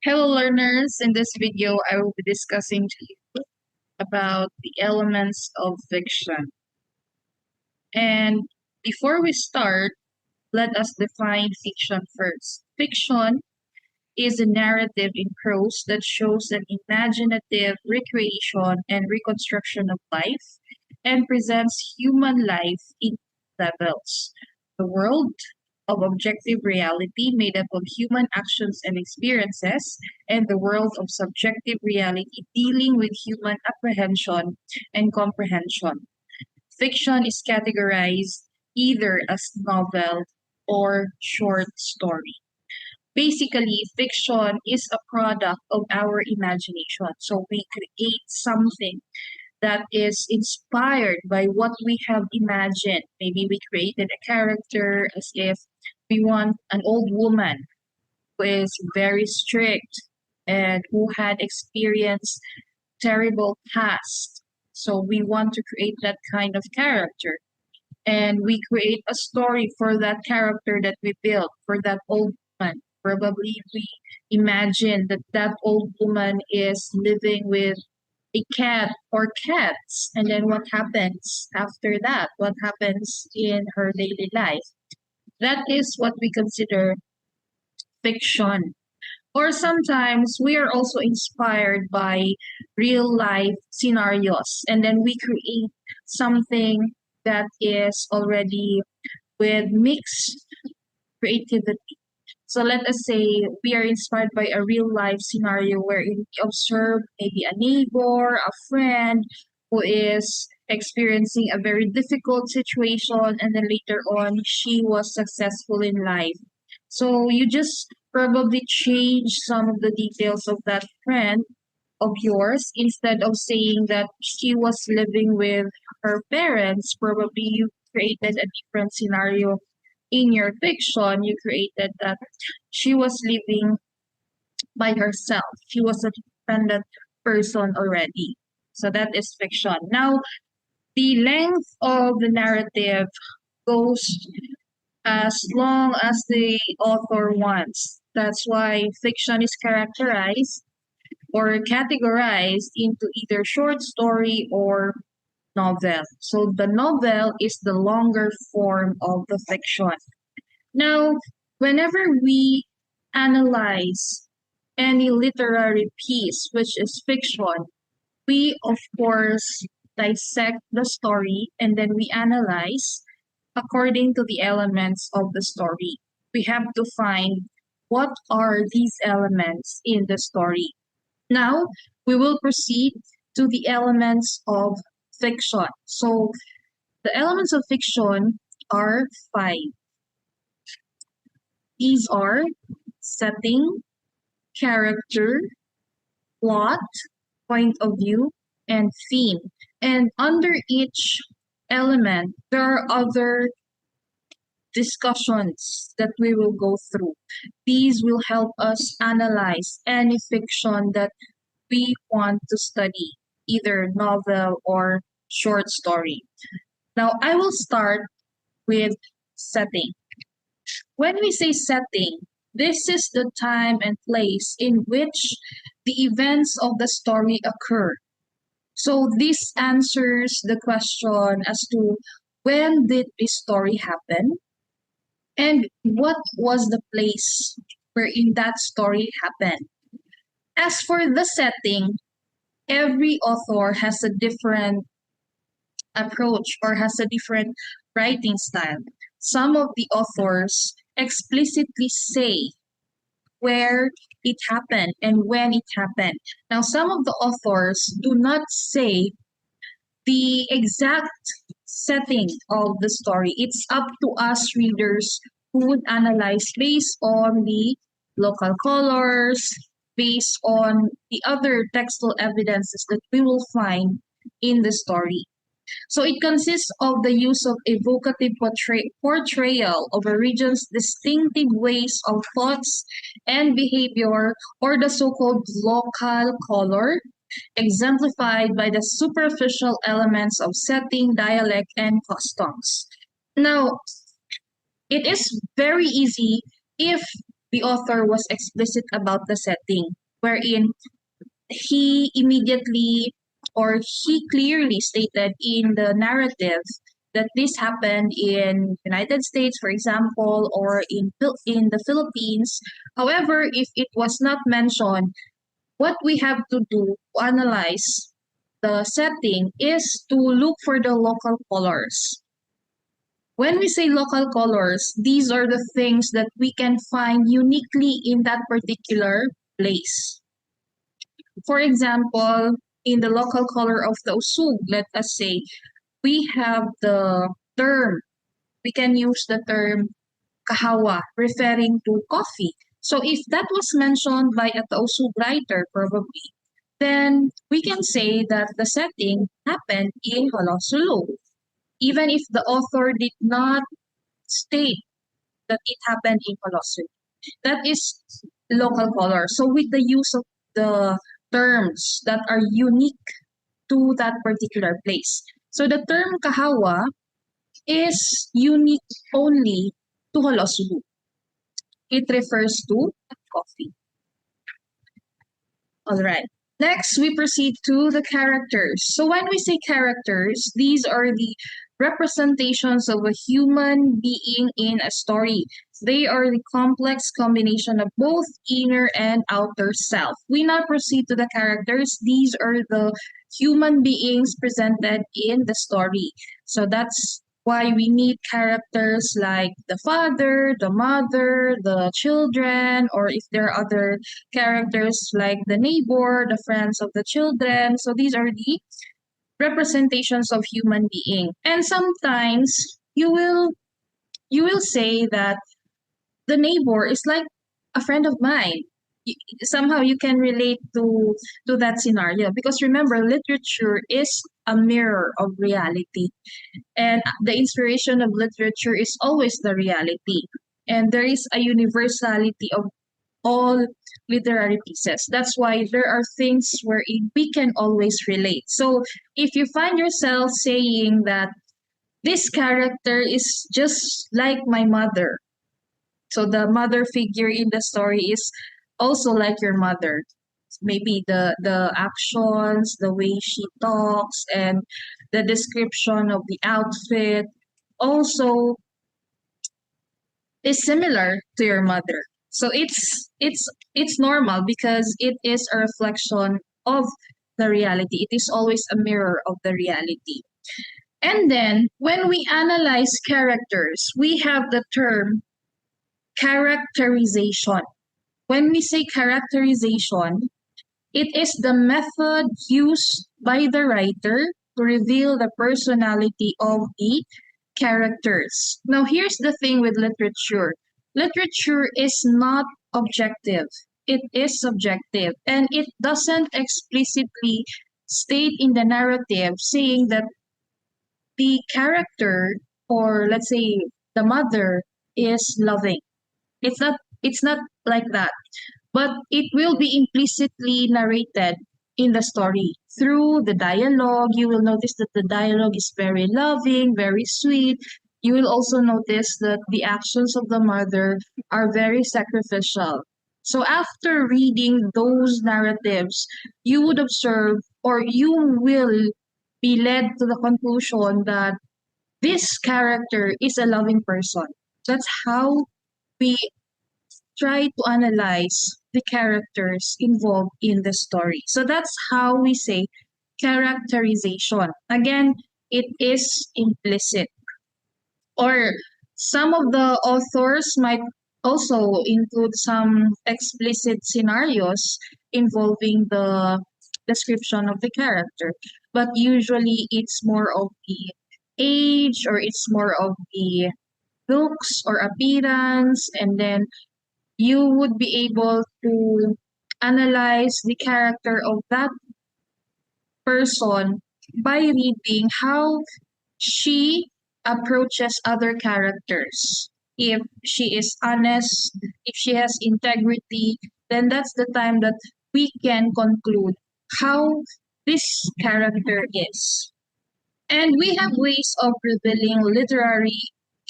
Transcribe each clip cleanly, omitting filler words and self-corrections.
Hello learners, in this video I will be discussing to you about the elements of fiction. And before we start, let us define fiction first. Fiction is a narrative in prose that shows an imaginative recreation and reconstruction of life and presents human life in levels. The world of objective reality made up of human actions and experiences, and the world of subjective reality dealing with human apprehension and comprehension. Fiction is categorized either as novel or short story. Basically, fiction is a product of our imagination. So we create something that is inspired by what we have imagined. Maybe we created a character as if we want an old woman who is very strict and who had experienced terrible past. So we want to create that kind of character. And we create a story for that character that we built for that old woman. Probably we imagine that that old woman is living with a cat or cats, and then what happens after that? What happens in her daily life? That is what we consider fiction. Or sometimes we are also inspired by real life scenarios, and then we create something that is already with mixed creativity. So let us say we are inspired by a real life scenario wherein we observe maybe a neighbor, a friend who is experiencing a very difficult situation, and then later on she was successful in life. So you just probably change some of the details of that friend of yours. Instead of saying that she was living with her parents, probably you created a different scenario in your fiction. You created that she was living by herself. She was a dependent person already. So that is fiction. Now, the length of the narrative goes as long as the author wants. That's why fiction is characterized or categorized into either short story or novel. So the novel is the longer form of the fiction. Now, whenever we analyze any literary piece which is fiction, we of course dissect the story and then we analyze according to the elements of the story. We have to find what are these elements in the story. Now, we will proceed to the elements of fiction. So, the elements of fiction are five. These are setting, character, plot, point of view, and theme. And under each element, there are other discussions that we will go through. These will help us analyze any fiction that we want to study, either novel or short story. Now, I will start with setting. When we say setting, this is the time and place in which the events of the story occur. So this answers the question as to when did this story happen and what was the place wherein that story happened. As for the setting, every author has a different approach or has a different writing style. Some of the authors explicitly say where it happened and when it happened. Now, some of the authors do not say the exact setting of the story. It's up to us readers who would analyze based on the local colors, based on the other textual evidences that we will find in the story. So it consists of the use of evocative portrayal of a region's distinctive ways of thoughts and behavior, or the so-called local color, exemplified by the superficial elements of setting, dialect, and customs. Now, it is very easy if the author was explicit about the setting, wherein he immediately or he clearly stated in the narrative that this happened in United States, for example, or in the Philippines. However, if it was not mentioned, what we have to do to analyze the setting is to look for the local colors. When we say local colors, these are the things that we can find uniquely in that particular place. For example, in the local color of the usug, let us say, we have the term, we can use the term kahawa, referring to coffee. So if that was mentioned by a Tausug writer, probably, then we can say that the setting happened in Holosulu, even if the author did not state that it happened in Holosulu. That is local color. So with the use of the terms that are unique to that particular place. So the term kahawa is unique only to Holosulu. It refers to coffee. All right. Next, we proceed to the characters. So when we say characters, these are the representations of a human being in a story. They are the complex combination of both inner and outer self. We now proceed to the characters. These are the human beings presented in the story. So that's why we need characters like the father, the mother, the children, or if there are other characters like the neighbor, the friends of the children. So these are the representations of human being. And sometimes you will say that the neighbor is like a friend of mine. Somehow you can relate to that scenario because remember literature is a mirror of reality, and the inspiration of literature is always the reality, and there is a universality of all literary pieces. That's why there are things where we can always relate. So if you find yourself saying that this character is just like my mother, so the mother figure in the story is also like your mother. Maybe the actions, the way she talks, and the description of the outfit also is similar to your mother. So it's normal because it is a reflection of the reality. It is always a mirror of the reality. And then when we analyze characters, we have the term characterization. When we say characterization, it is the method used by the writer to reveal the personality of the characters. Now, here's the thing with literature literature is not objective, it is subjective, and it doesn't explicitly state in the narrative saying that the character, or let's say the mother, is loving. It's not like that, but it will be implicitly narrated in the story through the dialogue. You will notice that the dialogue is very loving, very sweet. You will also notice that the actions of the mother are very sacrificial. So after reading those narratives, you would observe, or you will be led to the conclusion that this character is a loving person. That's how we try to analyze the characters involved in the story. So that's how we say characterization. Again, it is implicit. Or some of the authors might also include some explicit scenarios involving the description of the character. But usually it's more of the age, or it's more of the looks or appearance, and then you would be able to analyze the character of that person by reading how she approaches other characters. If she is honest, if she has integrity, then that's the time that we can conclude how this character is. And we have ways of revealing literary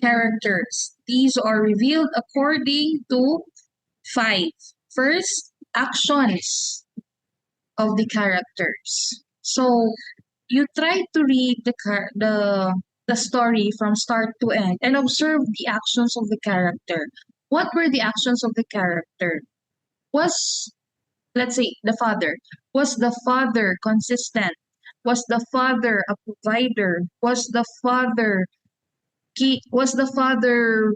characters. These are revealed according to 5. First, actions of the characters. So you try to read the story from start to end and observe the actions of the character. What were the actions of the character? Was, let's say, the father. Was the father consistent? Was the father a provider? Was the father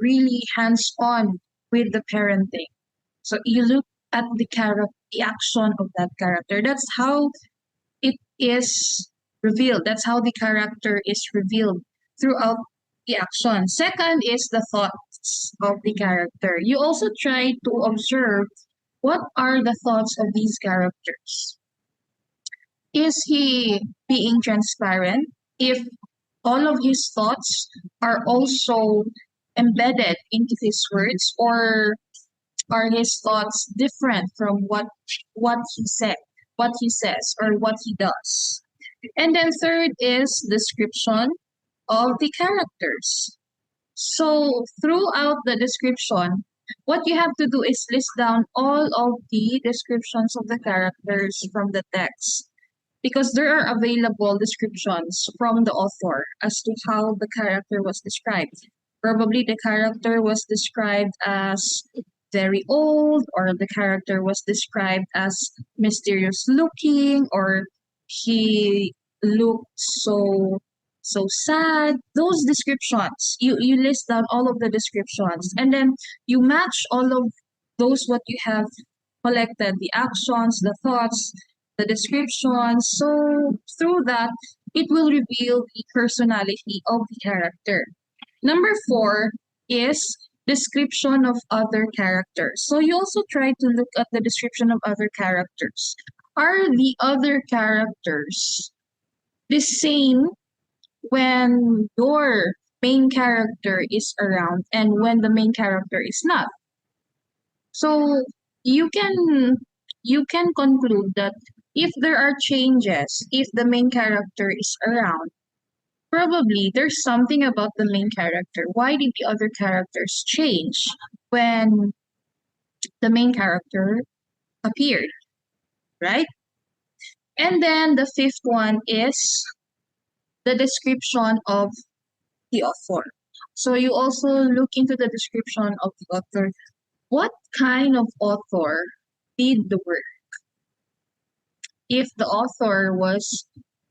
really hands-on with the parenting? So you look at the action of that character. That's how it is revealed. That's how the character is revealed throughout the action. Second is the thoughts of the character. You also try to observe what are the thoughts of these characters. Is he being transparent? If all of his thoughts are also embedded into his words, or are his thoughts different from what he said, what he says, or what he does? And then third is description of the characters. So throughout the description, what you have to do is list down all of the descriptions of the characters from the text, because there are available descriptions from the author as to how the character was described. Probably the character was described as very old, or the character was described as mysterious looking, or he looked so sad. Those descriptions, you list down all of the descriptions, and then you match all of those what you have collected, the actions, the thoughts, the description. So through that, it will reveal the personality of the character. Number 4 is description of other characters. So you also try to look at the description of other characters. Are the other characters the same when your main character is around and when the main character is not? So you can you can conclude that if there are changes, if the main character is around, probably there's something about the main character. Why did the other characters change when the main character appeared, right? And then the fifth one is the description of the author. So you also look into the description of the author. What kind of author did the work? If the author was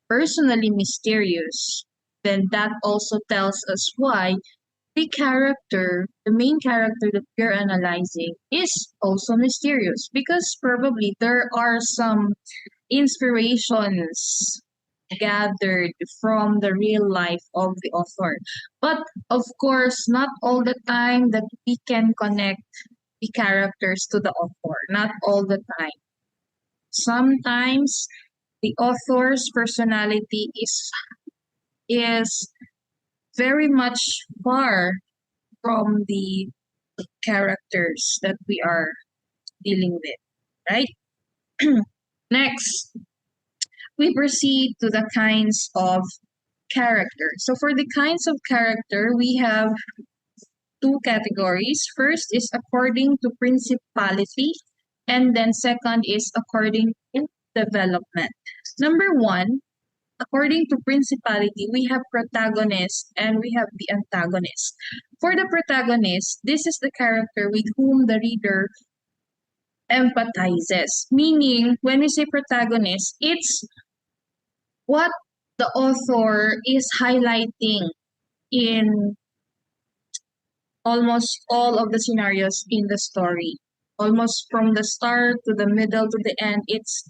personally mysterious, then that also tells us why the character, the main character that we're analyzing, is also mysterious, because probably there are some inspirations gathered from the real life of the author. But of course, not all the time that we can connect the characters to the author, not all the time. Sometimes the author's personality is very much far from the characters that we are dealing with, right? Next, we proceed to the kinds of character. So for the kinds of character, we have two categories. First is according to principality, and then second is according to development. Number 1, according to principality, we have protagonist and we have the antagonist. For the protagonist, this is the character with whom the reader empathizes. Meaning, when we say protagonist, it's what the author is highlighting in almost all of the scenarios in the story. Almost from the start to the middle to the end, it's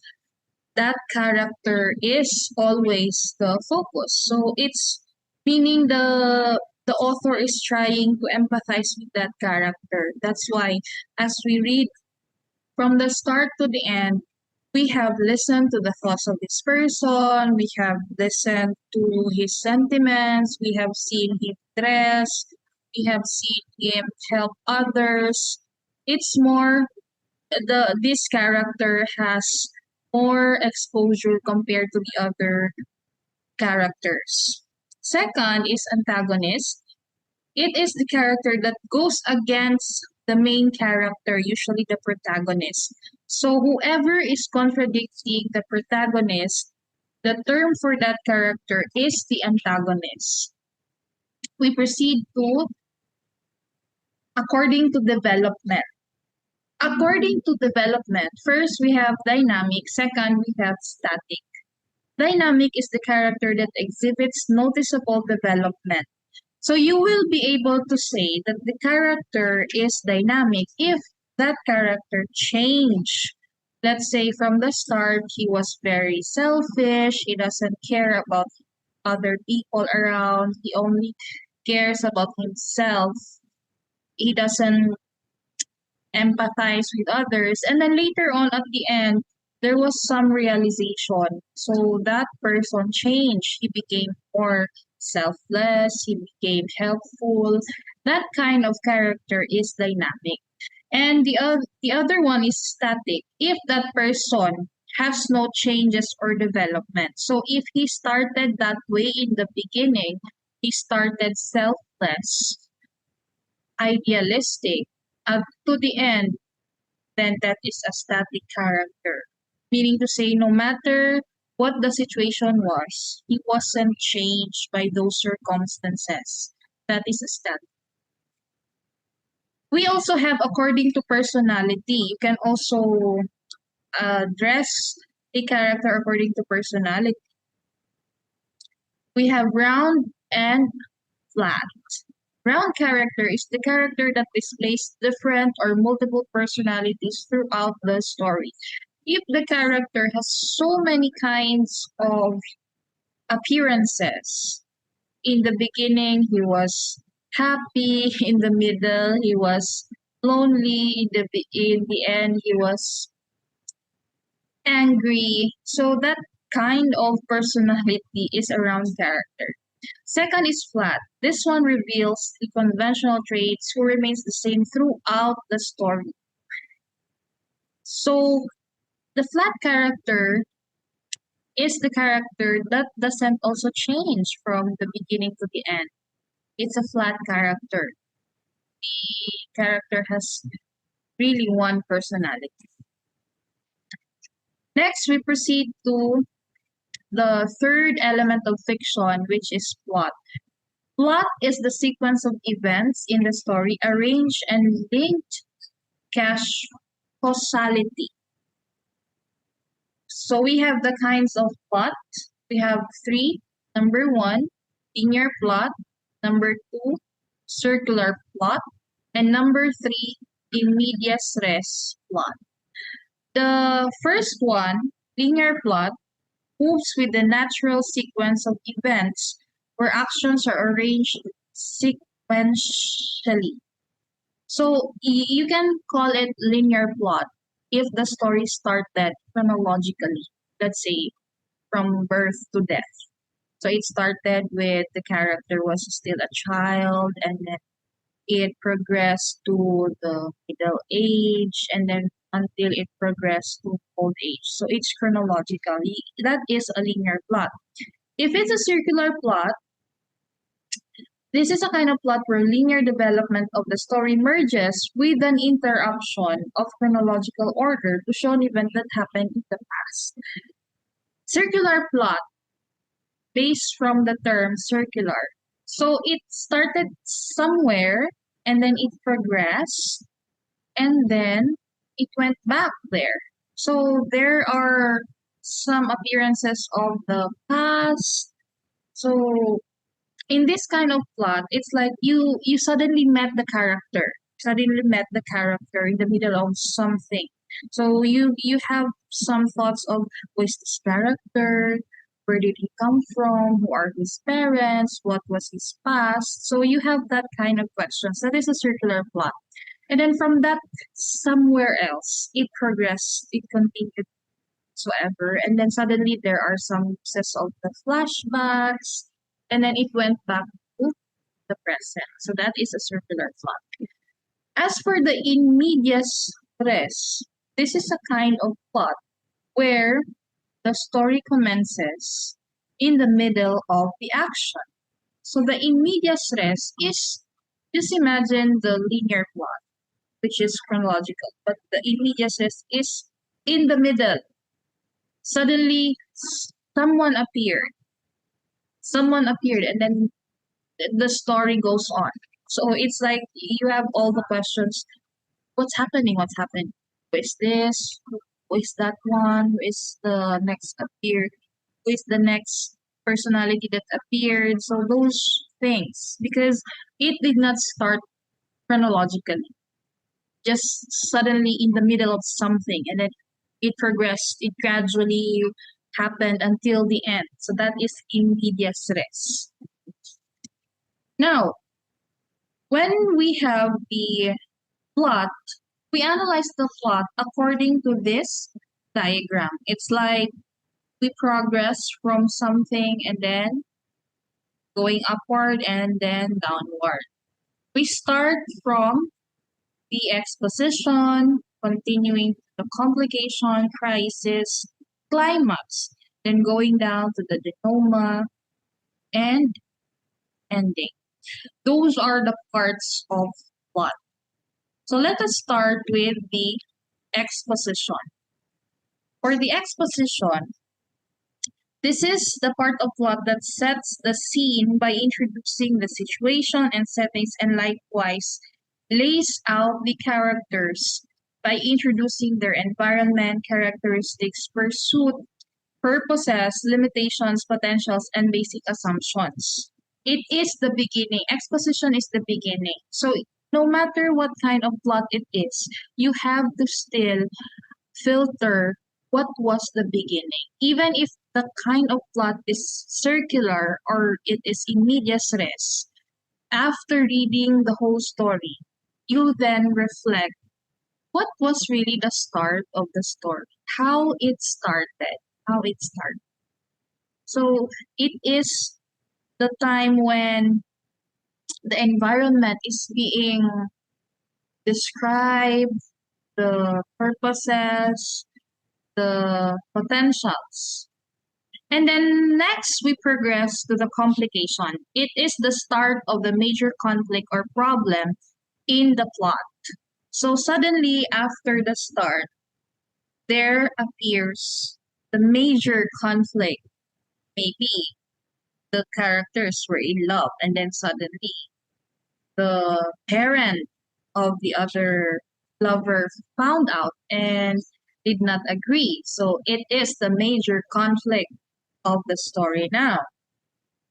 that character is always the focus. So it's meaning the author is trying to empathize with that character. That's why as we read from the start to the end, we have listened to the thoughts of this person, we have listened to his sentiments, we have seen him dress, we have seen him help others. It's more this character has more exposure compared to the other characters. Second is antagonist. It is the character that goes against the main character, usually the protagonist. So whoever is contradicting the protagonist, the term for that character is the antagonist. We proceed to according to development. According to development, first we have dynamic, second we have static. Dynamic is the character that exhibits noticeable development. So you will be able to say that the character is dynamic if that character change. Let's say from the start, he was very selfish. He doesn't care about other people around. He only cares about himself. He doesn't empathize with others. And then later on at the end, there was some realization. So that person changed. He became more selfless. He became helpful. That kind of character is dynamic. And the other one is static. If that person has no changes or development. So if he started that way in the beginning, he started selfless, idealistic, to the end, then that is a static character. Meaning to say, no matter what the situation was, he wasn't changed by those circumstances. That is a static. We also have according to personality. You can also dress a character according to personality. We have round and flat. Round character is the character that displays different or multiple personalities throughout the story. If the character has so many kinds of appearances, in the beginning he was happy, in the middle he was lonely, in the end he was angry. So that kind of personality is a round character. Second is flat. This one reveals the conventional traits who remains the same throughout the story. So the flat character is the character that doesn't also change from the beginning to the end. It's a flat character. The character has really one personality. Next, we proceed to the third element of fiction, which is plot. Plot is the sequence of events in the story arranged and linked causality. So we have the kinds of plot. We have three. Number one, linear plot. Number two, circular plot. And number three, in medias res plot. The first one, linear plot, moves with the natural sequence of events where actions are arranged sequentially. So you can call it linear plot if the story started chronologically, let's say from birth to death. So it started with the character was still a child, and then it progressed to the middle age, and then until it progressed to old age. So it's chronologically. That is a linear plot. If it's a circular plot, this is a kind of plot where linear development of the story merges with an interruption of chronological order to show an event that happened in the past. Circular plot, based from the term circular. So it started somewhere and then it progressed and then it went back there. So there are some appearances of the past. So in this kind of plot, it's like you suddenly met the character, suddenly met the character in the middle of something. So you have some thoughts of who is this character, where did he come from, who are his parents, what was his past. So you have that kind of questions. That is a circular plot. And then from that, somewhere else, it progressed, it continued whatsoever. And then suddenly there are some uses of the flashbacks, and then it went back to the present. So that is a circular plot. As for the in medias res, this is a kind of plot where the story commences in the middle of the action. So the in medias res is, just imagine the linear plot which is chronological, but the immediate is in the middle. Suddenly, someone appeared. Someone appeared, and then the story goes on. So it's like you have all the questions. What's happening? What's happening? Who is this? Who is that one? Who is the next appeared? Who is the next personality that appeared? So those things, because it did not start chronologically, just suddenly in the middle of something, and then it progressed. It gradually happened until the end. So that is in medias res. Now, when we have the plot, we analyze the plot according to this diagram. It's like we progress from something and then going upward and then downward. We start from the exposition, continuing to the complication, crisis, climax, then going down to the denouement and ending. Those are the parts of plot. So let us start with the exposition. For the exposition, this is the part of plot that sets the scene by introducing the situation and settings, and likewise lays out the characters by introducing their environment, characteristics, pursuit, purposes, limitations, potentials, and basic assumptions. It is the beginning. Exposition is the beginning. So no matter what kind of plot it is, you have to still filter what was the beginning. Even if the kind of plot is circular or it is in medias res, after reading the whole story, you then reflect what was really the start of the story, how it started, how it started. So it is the time when the environment is being described, the purposes, the potentials. And then next, we progress to the complication. It is the start of the major conflict or problem in the plot. So suddenly, after the start, there appears the major conflict. Maybe the characters were in love, and then suddenly the parent of the other lover found out and did not agree. So it is the major conflict of the story now.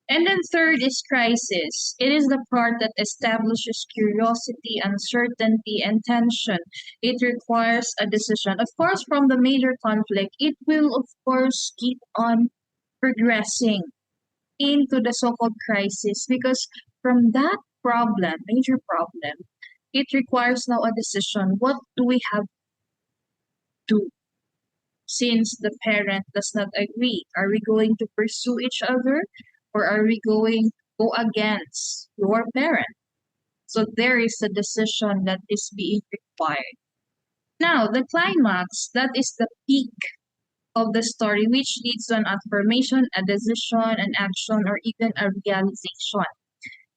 And then third is crisis. It is the part that establishes curiosity, uncertainty, and tension. It requires a decision. Of course, from the major conflict, it will, of course, keep on progressing into the so-called crisis because from that problem, major problem, it requires now a decision. What do we have to do? Since the parent does not agree, are we going to pursue each other or are we going to go against your parent? So there is a decision that is being required. Now, the climax, that is the peak of the story, which leads to an affirmation, a decision, an action, or even a realization.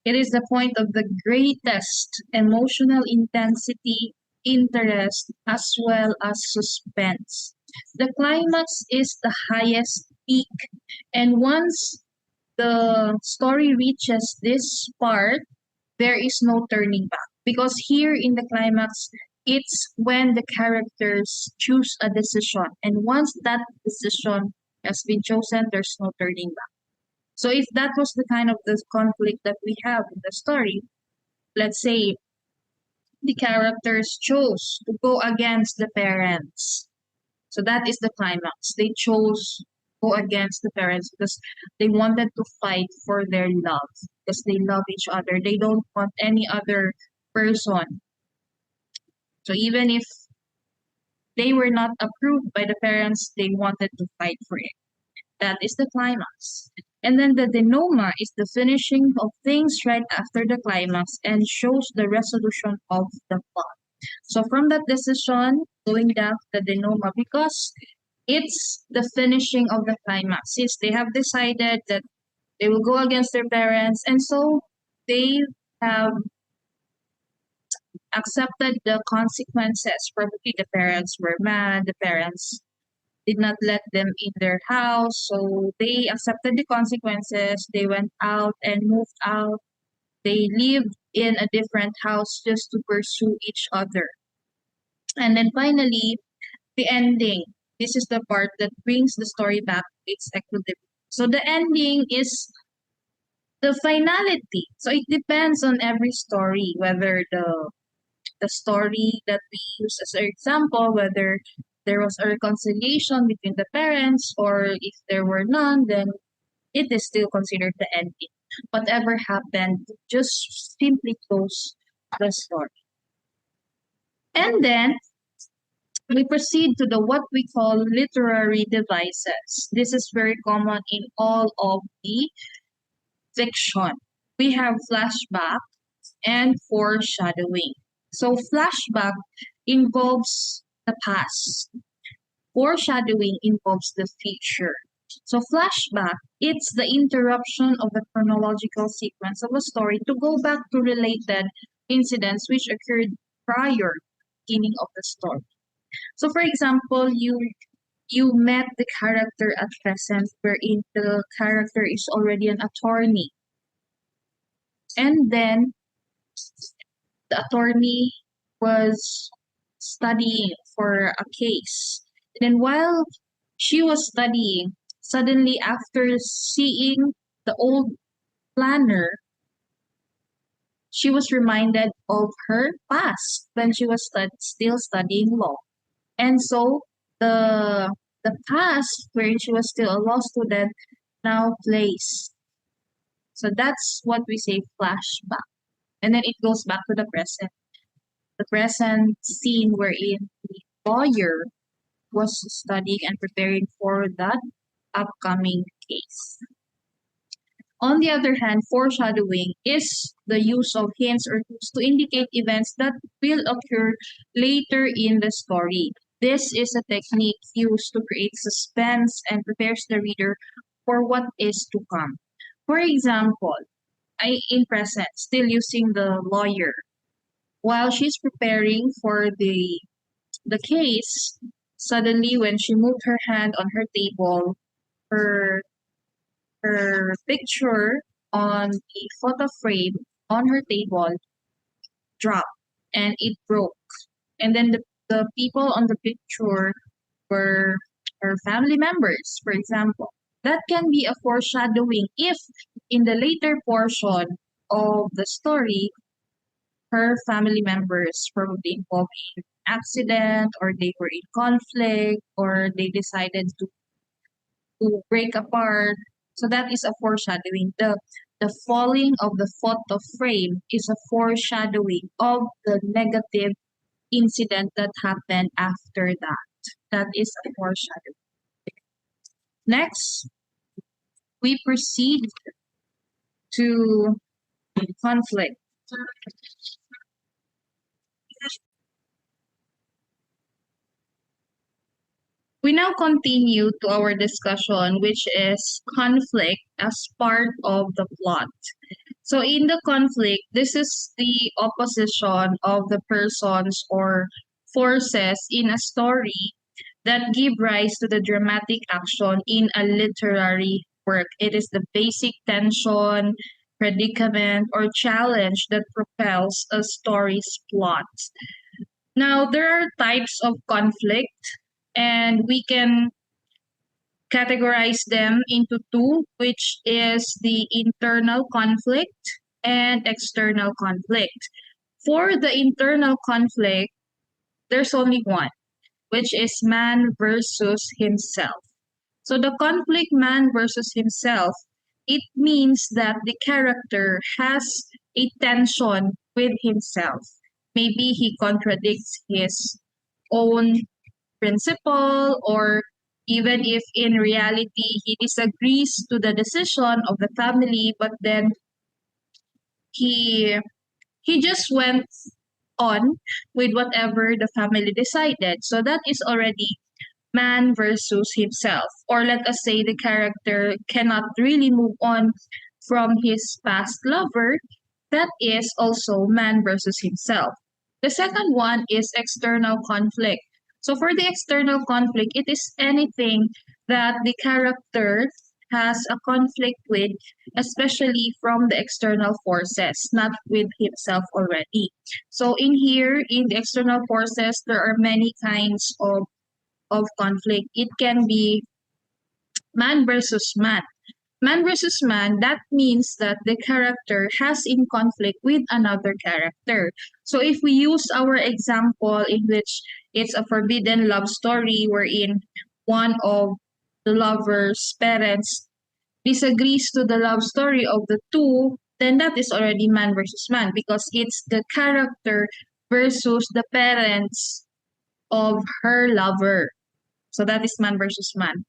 It is the point of the greatest emotional intensity, interest, as well as suspense. The climax is the highest peak, and once the story reaches this part, there is no turning back. Because here in the climax, it's when the characters choose a decision, and once that decision has been chosen, there's no turning back. So if that was the kind of this conflict that we have in the story, let's say the characters chose to go against the parents. So that is the climax. They chose to go against the parents because they wanted to fight for their love because they love each other. They don't want any other person. So even if they were not approved by the parents, they wanted to fight for it. That is the climax. And then the denouement is the finishing of things right after the climax and shows the resolution of the plot. So from that decision, going down to the denouement, because it's the finishing of the climax. Since they have decided that they will go against their parents, and so they have accepted the consequences. Probably the parents were mad, the parents did not let them in their house, so they accepted the consequences. They went out and moved out. They lived in a different house just to pursue each other. And then finally, the ending. This is the part that brings the story back to its equilibrium. So the ending is the finality. So it depends on every story, whether the story that we use as an example, whether there was a reconciliation between the parents, or if there were none, then it is still considered the ending. Whatever happened, just simply close the story. And then we proceed to the what we call literary devices. This is very common in all of the fiction. We have flashback and foreshadowing. So flashback involves the past. Foreshadowing involves the future. So flashback, it's the interruption of the chronological sequence of a story to go back to related incidents which occurred prior to the beginning of the story. So for example, you met the character at present wherein the character is already an attorney. And then the attorney was studying for a case. And then while she was studying, suddenly after seeing the old planner, she was reminded of her past when she was still studying law. And so the past wherein she was still a law student now plays. So that's what we say flashback. And then it goes back to the present. The present scene wherein the lawyer was studying and preparing for that upcoming case. On the other hand, foreshadowing is the use of hints or clues to indicate events that will occur later in the story. This is a technique used to create suspense and prepares the reader for what is to come. For example, in present, still using the lawyer, while she's preparing for the case, suddenly when she moved her hand on her table, her her picture on the photo frame on her table dropped and it broke. And then the people on the picture were her family members, for example. That can be a foreshadowing if in the later portion of the story, her family members probably involved in accident, or they were in conflict, or they decided to break apart. So that is a foreshadowing. The falling of the photo frame is a foreshadowing of the negative incident that happened after that. That is a foreshadowing. Next, we proceed to conflict. We now continue to our discussion, which is conflict as part of the plot. So in the conflict, this is the opposition of the persons or forces in a story that give rise to the dramatic action in a literary work. It is the basic tension, predicament, or challenge that propels a story's plot. Now, there are types of conflict, and we can categorize them into two, which is the internal conflict and external conflict. For the internal conflict, there's only one, which is man versus himself. So the conflict man versus himself, it means that the character has a tension with himself. Maybe he contradicts his own principle, or even if in reality he disagrees to the decision of the family, but then he he just went on with whatever the family decided. So that is already man versus himself. Or let us say the character cannot really move on from his past lover. That is also man versus himself. The second one is external conflict. So for the external conflict, it is anything that the character has a conflict with, especially from the external forces, not with himself already. So in here, in the external forces, there are many kinds of conflict. It can be man versus man. Man versus man, that means that the character has in conflict with another character. So if we use our example in which it's a forbidden love story wherein one of the lover's parents disagrees to the love story of the two, then that is already man versus man because it's the character versus the parents of her lover. So that is man versus man.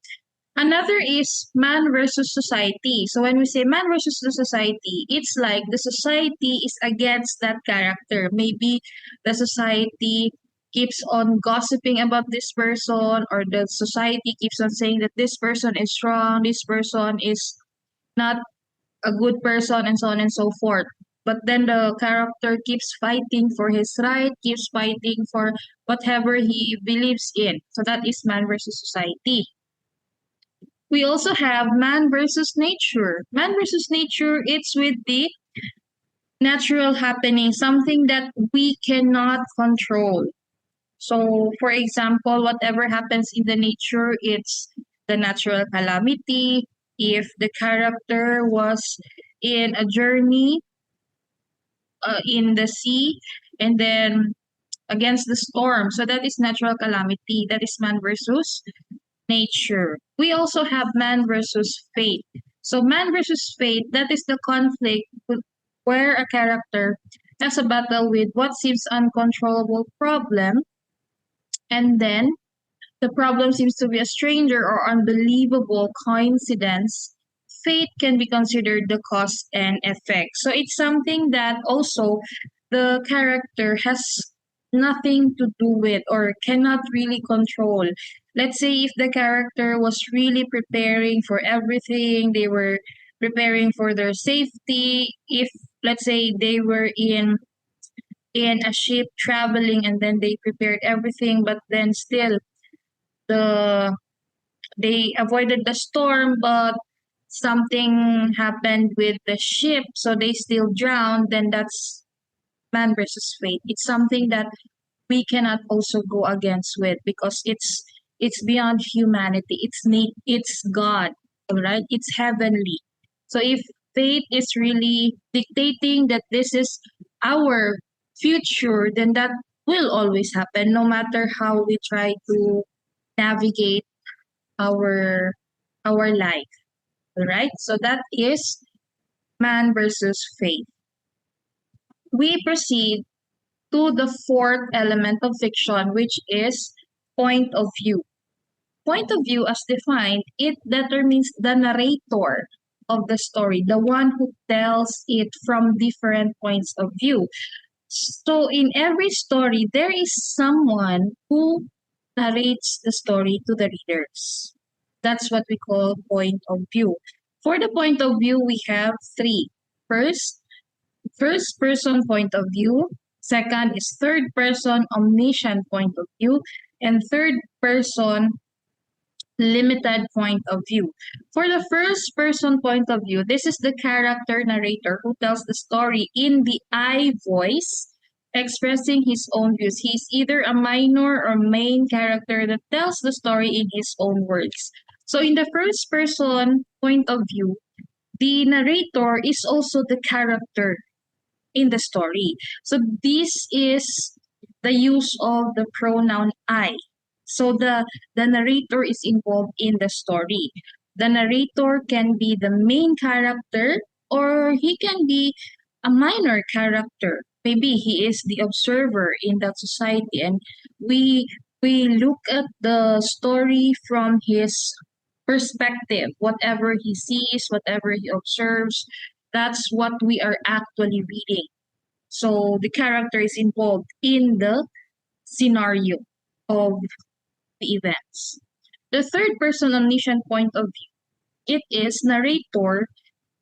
Another is man versus society. So when we say man versus the society, it's like the society is against that character. Maybe the society keeps on gossiping about this person, or the society keeps on saying that this person is wrong, this person is not a good person, and so on and so forth. But then the character keeps fighting for his right, keeps fighting for whatever he believes in. So that is man versus society. We also have man versus nature. Man versus nature, it's with the natural happening, something that we cannot control. So, for example, whatever happens in the nature, it's the natural calamity. If the character was in a journey in the sea and then against the storm, so that is natural calamity. That is man versus nature. We also have man versus fate. So man versus fate, that is the conflict where a character has a battle with what seems uncontrollable problem, and then the problem seems to be a stranger or unbelievable coincidence. Fate can be considered the cause and effect. So it's something that also the character has nothing to do with or cannot really control. Let's say if the character was really preparing for everything, they were preparing for their safety. If let's say they were in a ship traveling and then they prepared everything, but then still the they avoided the storm, but something happened with the ship, so they still drowned, then that's man versus fate. It's something that we cannot also go against with because it's beyond humanity. It's God, all right? It's heavenly. So if fate is really dictating that this is our future, then that will always happen no matter how we try to navigate our our life. All right? So that is man versus fate. We proceed to the fourth element of fiction, which is point of view. Point of view, as defined, it determines the narrator of the story, the one who tells it from different points of view. So in every story, there is someone who narrates the story to the readers. That's what we call point of view. For the point of view, we have three. First, first person point of view. Second is third person omniscient point of view. And third person limited point of view. For the first person point of view, this is the character narrator who tells the story in the I voice, expressing his own views. He's either a minor or main character that tells the story in his own words. So in the first person point of view, the narrator is also the character in the story. So this is the use of the pronoun I. So the narrator is involved in the story. The narrator can be the main character or he can be a minor character. Maybe he is the observer in that society and we we look at the story from his perspective. Whatever he sees, whatever he observes, that's what we are actually reading. So the character is involved in the scenario of the events. The third person omniscient point of view, it is narrator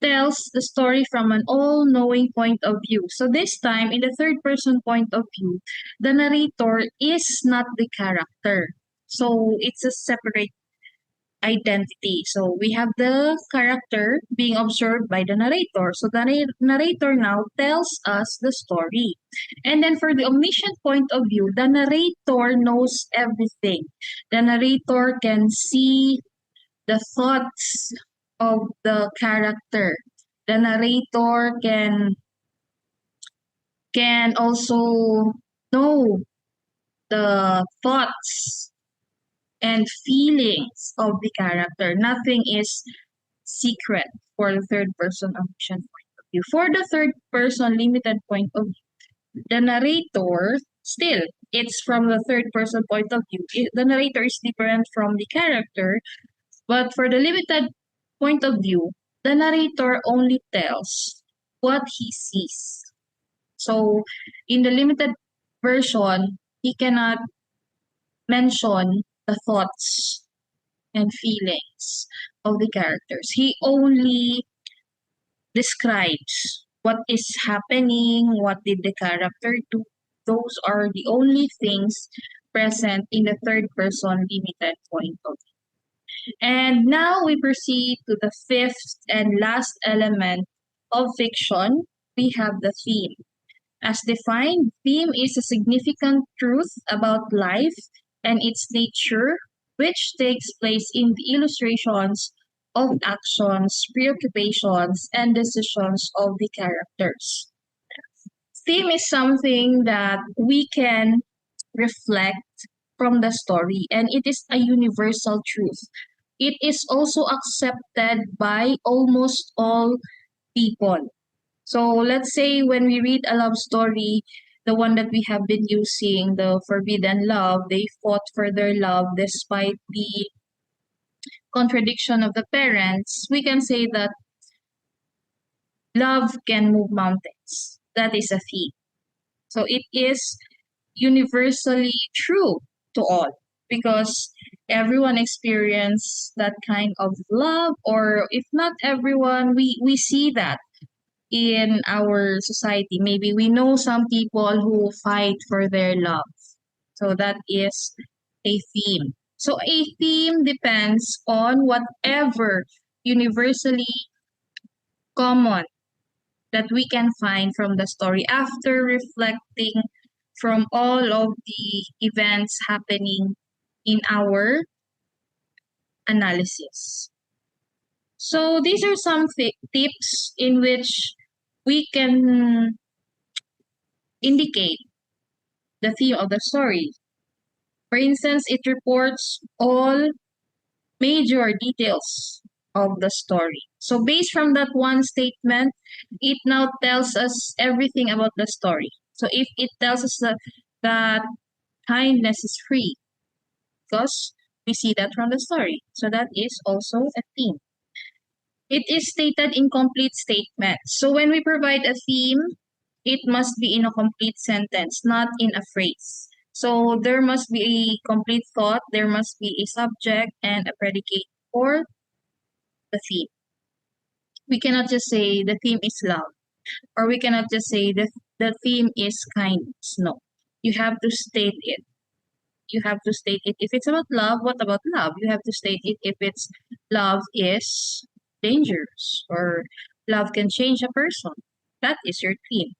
tells the story from an all-knowing point of view. So this time, in the third-person point of view, the narrator is not the character. So it's a separate identity. So we have the character being observed by the narrator. So the narrator now tells us the story. And then for the omniscient point of view, the narrator knows everything. The narrator can see the thoughts of the character. The narrator can also know the thoughts and feelings of the character. Nothing is secret for the third person omniscient point of view. For the third person limited point of view, the narrator still it's from the third person point of view. The narrator is different from the character, but for the limited point of view, the narrator only tells what he sees. So in the limited version, he cannot mention the thoughts and feelings of the characters. He only describes what is happening, what did the character do. Those are the only things present in the third person limited point of view. And now we proceed to the fifth and last element of fiction. We have the theme. As defined, theme is a significant truth about life and its nature, which takes place in the illustrations of actions, preoccupations, and decisions of the characters. Theme is something that we can reflect from the story, and it is a universal truth. It is also accepted by almost all people. So let's say when we read a love story, the one that we have been using, the forbidden love, they fought for their love despite the contradiction of the parents. We can say that love can move mountains. That is a theme. So it is universally true to all because everyone experience that kind of love, or if not everyone, we see that in our society. Maybe we know some people who fight for their love. So that is a theme. So a theme depends on whatever universally common that we can find from the story after reflecting from all of the events happening in our analysis. So these are some tips in which we can indicate the theme of the story. For instance, it reports all major details of the story. So based from that one statement, it now tells us everything about the story. So if it tells us that kindness is free, because we see that from the story. So that is also a theme. It is stated in complete statements. So when we provide a theme, it must be in a complete sentence, not in a phrase. So there must be a complete thought, there must be a subject and a predicate for the theme. We cannot just say the theme is love, or we cannot just say the theme is kindness. No, you have to state it. You have to state it. If it's about love, what about love? You have to state it if it's love is dangerous or love can change a person. That is your theme.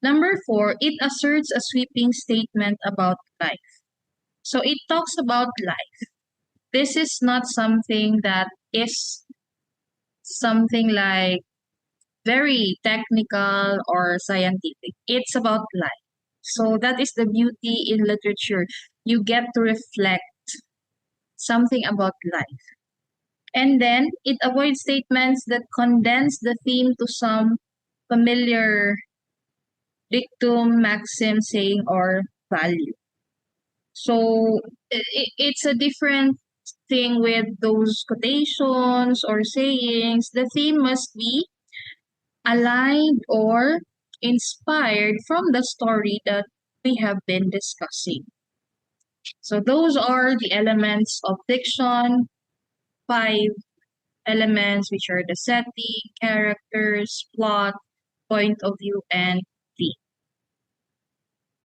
Number 4, it asserts a sweeping statement about life. So it talks about life. This is not something that is something like very technical or scientific. It's about life. So that is the beauty in literature. You get to reflect something about life. And then it avoids statements that condense the theme to some familiar dictum, maxim, saying, or value. So it's a different thing with those quotations or sayings. The theme must be aligned or inspired from the story that we have been discussing. So those are the elements of fiction, 5 elements, which are the setting, characters, plot, point of view, and